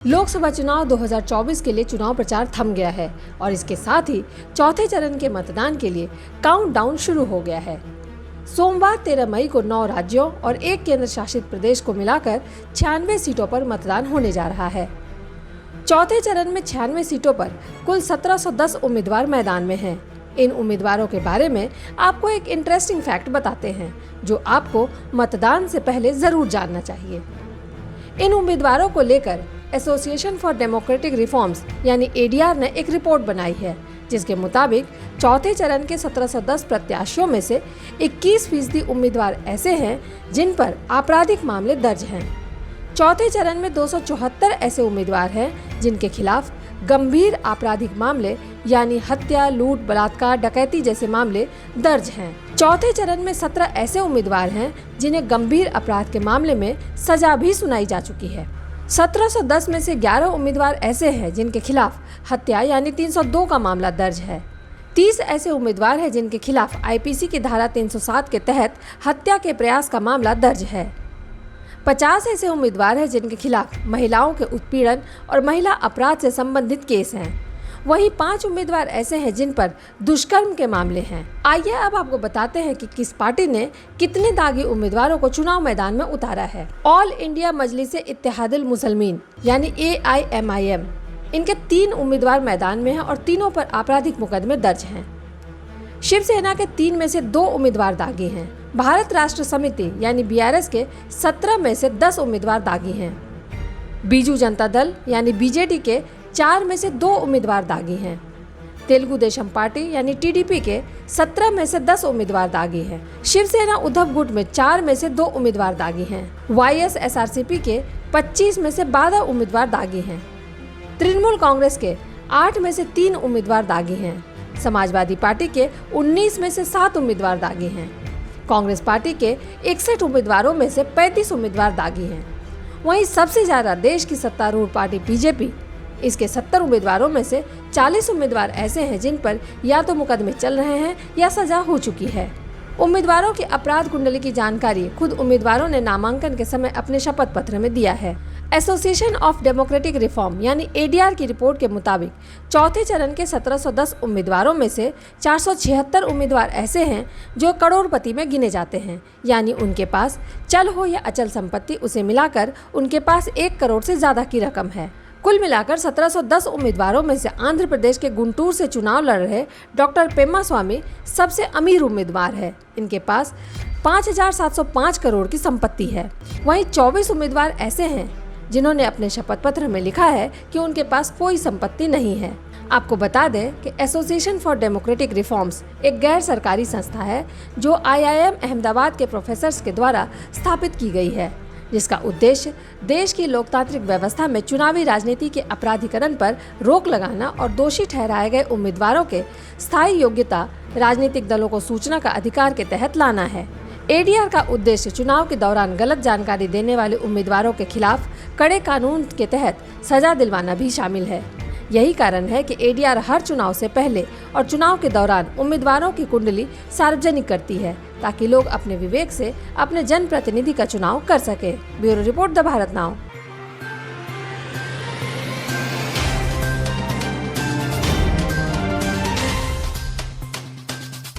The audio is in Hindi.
लोकसभा चुनाव 2024 के लिए चुनाव प्रचार थम गया है और इसके साथ ही चौथे चरण के मतदान के लिए काउंटडाउन शुरू हो गया है। सोमवार 13 मई को 9 राज्यों और 1 केंद्र शासित प्रदेश को मिलाकर 96 सीटों पर मतदान होने जा रहा है। चौथे चरण में 96 सीटों पर कुल 1710 उम्मीदवार मैदान में हैं। इन उम्मीदवारों के बारे में आपको एक इंटरेस्टिंग फैक्ट बताते हैं जो आपको मतदान से पहले जरूर जानना चाहिए। इन उम्मीदवारों को लेकर एसोसिएशन फॉर डेमोक्रेटिक रिफॉर्म्स यानी एडीआर ने एक रिपोर्ट बनाई है, जिसके मुताबिक चौथे चरण के 1710 प्रत्याशियों में से 21% उम्मीदवार ऐसे हैं जिन पर आपराधिक मामले दर्ज हैं। चौथे चरण में 274 ऐसे उम्मीदवार हैं जिनके खिलाफ गंभीर आपराधिक मामले यानी हत्या, लूट, बलात्कार, डकैती जैसे मामले दर्ज हैं। चौथे चरण में 17 ऐसे उम्मीदवार हैं जिन्हें गंभीर अपराध के मामले में सजा भी सुनाई जा चुकी है। 1710 में से 11 उम्मीदवार ऐसे हैं जिनके खिलाफ हत्या यानी 302 का मामला दर्ज है। 30 ऐसे उम्मीदवार हैं जिनके खिलाफ आईपीसी की धारा 307 के तहत हत्या के प्रयास का मामला दर्ज है। 50 ऐसे उम्मीदवार हैं जिनके खिलाफ महिलाओं के उत्पीड़न और महिला अपराध से संबंधित केस हैं। वहीं 5 उम्मीदवार ऐसे हैं जिन पर दुष्कर्म के मामले हैं। आइए अब आपको बताते हैं कि किस पार्टी ने कितने दागी उम्मीदवारों को चुनाव मैदान में उतारा है। ऑल इंडिया मजलिस इत्तेहादुल मुसलमीन यानी AIMIM, इनके 3 उम्मीदवार मैदान में हैं और तीनों पर आपराधिक मुकदमे दर्ज हैं। शिवसेना के 3 में से 2 उम्मीदवार दागी हैं। भारत राष्ट्र समिति यानी BRS के 17 में से 10 उम्मीदवार दागी हैं। बीजू जनता दल यानी BJD के 4 में से 2 उम्मीदवार दागी हैं। तेलुगु देशम पार्टी यानी TDP के 17 में से 10 उम्मीदवार दागी हैं। शिवसेना उद्धव गुट में 4 में से 2 उम्मीदवार दागी हैं। YSSRCP के 25 में से 12 उम्मीदवार दागी हैं। तृणमूल कांग्रेस के 8 में से 3 उम्मीदवार दागी हैं। समाजवादी पार्टी के 19 में से 7 उम्मीदवार दागी हैं। कांग्रेस पार्टी के 61 उम्मीदवारों में से 35 उम्मीदवार दागी हैं। वहीं सबसे ज्यादा देश की सत्तारूढ़ पार्टी BJP, इसके 70 उम्मीदवारों में से 40 उम्मीदवार ऐसे हैं जिन पर या तो मुकदमे चल रहे हैं या सजा हो चुकी है। उम्मीदवारों की अपराध कुंडली की जानकारी खुद उम्मीदवारों ने नामांकन के समय अपने शपथ पत्र में दिया है। एसोसिएशन ऑफ डेमोक्रेटिक रिफॉर्म यानी ADR की रिपोर्ट के मुताबिक चौथे चरण के 1710 उम्मीदवारों में से 476 उम्मीदवार ऐसे हैं जो करोड़पति में गिने जाते हैं, यानी उनके पास चल हो या अचल संपत्ति उसे मिलाकर उनके पास 1 करोड़ से ज्यादा की रकम है। कुल मिलाकर 1710 उम्मीदवारों में से आंध्र प्रदेश के गुंटूर से चुनाव लड़ रहे डॉक्टर पेम्मा स्वामी सबसे अमीर उम्मीदवार है। इनके पास 5705 करोड़ की संपत्ति है। वहीं 24 उम्मीदवार ऐसे हैं जिन्होंने अपने शपथ पत्र में लिखा है कि उनके पास कोई संपत्ति नहीं है। आपको बता दें कि एसोसिएशन फॉर डेमोक्रेटिक रिफॉर्म्स एक गैर सरकारी संस्था है जो IIM अहमदाबाद के प्रोफेसर्स के द्वारा स्थापित की गई है, जिसका उद्देश्य देश की लोकतांत्रिक व्यवस्था में चुनावी राजनीति के अपराधीकरण पर रोक लगाना और दोषी ठहराए गए उम्मीदवारों के स्थायी योग्यता राजनीतिक दलों को सूचना का अधिकार के तहत लाना है। ADR का उद्देश्य चुनाव के दौरान गलत जानकारी देने वाले उम्मीदवारों के खिलाफ कड़े कानून के तहत सजा दिलवाना भी शामिल है। यही कारण है कि ADR हर चुनाव से पहले और चुनाव के दौरान उम्मीदवारों की कुंडली सार्वजनिक करती है ताकि लोग अपने विवेक से अपने जनप्रतिनिधि का चुनाव कर सके। Bureau report, the Bharat now.